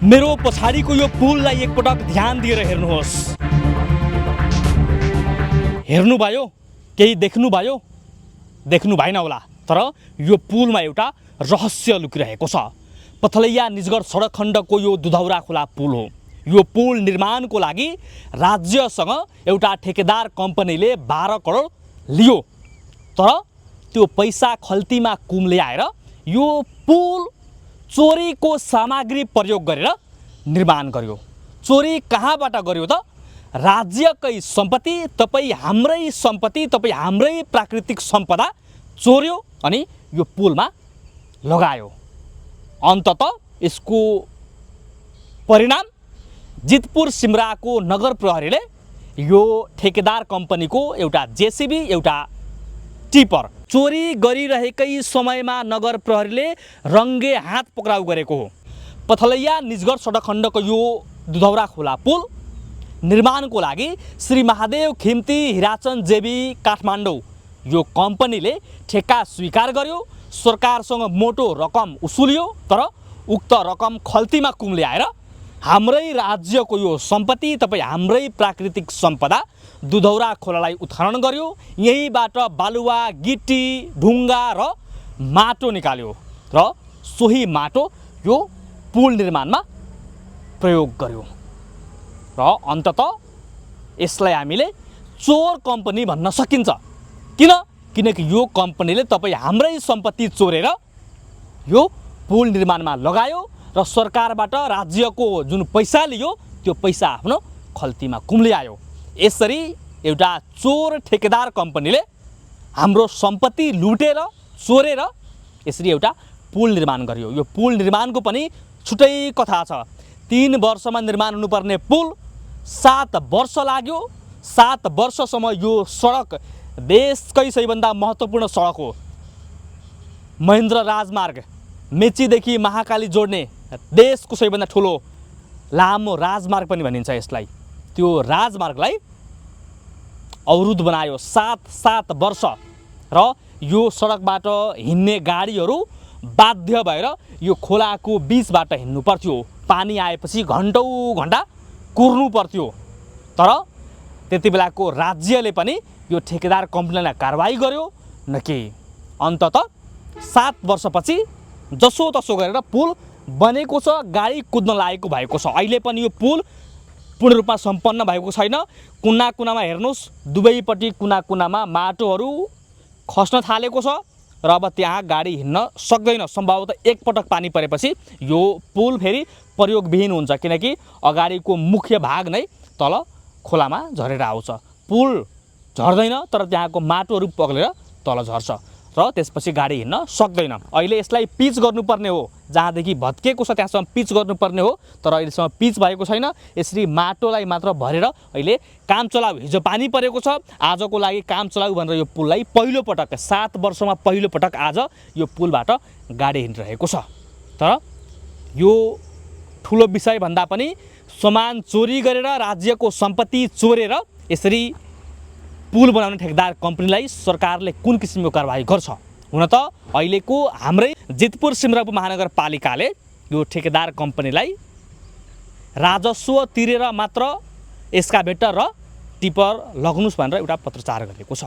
मेरो पछाडिको यो पुललाई एकपटक ध्यान दिएर हेर्नुहोस्। हेर्नुभयो? केही देख्नुभयो? देख्नु भएन होला, तर यो पुलमा एउटा रहस्य लुकिरहेको छ। पथलैया निजगढ सडक खण्डको यो दुधौरा खोला पुल हो। यो पुल निर्माणको लागि राज्यसँग एउटा ठेकेदार कम्पनीले 12 करोड लियो, तर त्यो पैसा खल्तीमा कुमले आएर यो पुल चोरीको सामग्री प्रयोग गरेर निर्माण गर्यो। चोरी कहाँबाट गर्यो त? राज्यकै सम्पत्ति, तपाईँ हाम्रै सम्पत्ति, तपाईँ हाम्रै प्राकृतिक सम्पदा चोर्यो अनि यो पुलमा लगायो। अन्ततः यसको परिणाम जितपुर सिमराको नगर प्रहरीले यो ठेकेदार कम्पनीको एउटा जेसीबी, एउटा टिपर चोरी गरिरहेकै समयमा नगर प्रहरीले रङ्गे हात पक्राउ गरेको हो। पथलैया निजगढ सडक खण्डको यो दुधौरा खोला पुल निर्माणको लागि श्री महादेव खिम्ती हिराचन्द जेबी काठमाडौँ यो कम्पनीले ठेक्का स्वीकार गर्यो। सरकारसँग मोटो रकम उसूलियो, तर उक्त रकम खल्तीमा कुमले आएर हाम्रै राज्यको यो सम्पत्ति, तपाईँ हाम्रै प्राकृतिक सम्पदा दुधौरा खोलालाई उत्खनन गर्यो। यहीँबाट बालुवा, गिटी, ढुङ्गा र माटो निकाल्यो र सोही माटो यो पुल निर्माणमा प्रयोग गर्यो। र अन्ततः यसलाई हामीले चोर कम्पनी भन्न सकिन्छ। किनकि यो कम्पनीले तपाईँ हाम्रै सम्पत्ति चोरेर यो पुल निर्माणमा लगायो र सरकारबाट राज्यको जुन पैसा लियो त्यो पैसा आफ्नो खल्तीमा कुम्ले आयो। यसरी एउटा चोर ठेकेदार कम्पनीले हाम्रो सम्पत्ति लुटेर चोरेर यसरी एउटा पुल निर्माण गर्यो। यो पुल निर्माणको पनि छुट्टै कथा छ। 3 वर्षमा निर्माण हुनुपर्ने पुल 7 वर्ष लाग्यो। 7 वर्षसम्म यो सडक देशकै सबैभन्दा महत्त्वपूर्ण सडक हो। महेन्द्र राजमार्ग, मेचीदेखि महाकाली जोड्ने देशको सबैभन्दा ठुलो लामो राजमार्ग पनि भनिन्छ यसलाई। त्यो राजमार्गलाई अवरुद्ध बनायो 7 वर्ष र यो सडकबाट हिँड्ने गाडीहरू बाध्य भएर यो खोलाको बीचबाट हिँड्नु पर्थ्यो। पानी आएपछि घन्टौँ घन्टा कुर्नु पर्थ्यो। तर त्यति बेलाको राज्यले पनि यो ठेकेदार कम्पनीलाई कारबाही गर्यो न केही। अन्ततः 7 वर्षपछि जसोतसो गरेर पुल बनेको छ, गाडी कुद्न लागेको भएको छ। अहिले पनि यो पुल पूर्ण रूपमा सम्पन्न भएको छैन। कुना कुनामा हेर्नुहोस्, दुवैपट्टि कुना कुनामा माटोहरू खस्न थालेको छ र अब त्यहाँ गाडी हिँड्न सक्दैन। सम्भवतः एकपटक पानी परेपछि यो पुल फेरि प्रयोगविहीन हुन्छ, किनकि अगाडिको मुख्य भाग नै तल खोलामा झरेर आउँछ। पुल झर्दैन, तर त्यहाँको माटोहरू पग्लेर तल झर्छ र त्यसपछि गाडी हिँड्न सक्दैन। अहिले यसलाई पिच गर्नुपर्ने हो। जहाँदेखि भत्केको छ त्यहाँसम्म पिच गर्नुपर्ने हो, तर अहिलेसम्म पिच भएको छैन। यसरी माटोलाई मात्र भरेर अहिले काम चलाउ। हिजो पानी परेको छ, आजको लागि काम चलाउ भनेर यो पुललाई पहिलोपटक 7 वर्षमा पहिलोपटक आज यो पुलबाट गाडी हिँडिरहेको छ। तर यो ठुलो विषय भन्दा पनि सामान चोरी गरेर, राज्यको सम्पत्ति चोरेर यसरी पुल बनाउने ठेकेदार कम्पनीलाई सरकारले कुन किसिमको कारबाही गर्छ? हुन त अहिलेको हाम्रै जितपुर सिमरापुर महानगरपालिकाले यो ठेकेदार कम्पनीलाई राजस्व तिरेर मात्र एस्काभेटर र टिपर लगाउनुस् भनेर एउटा पत्रचार गरेको छ।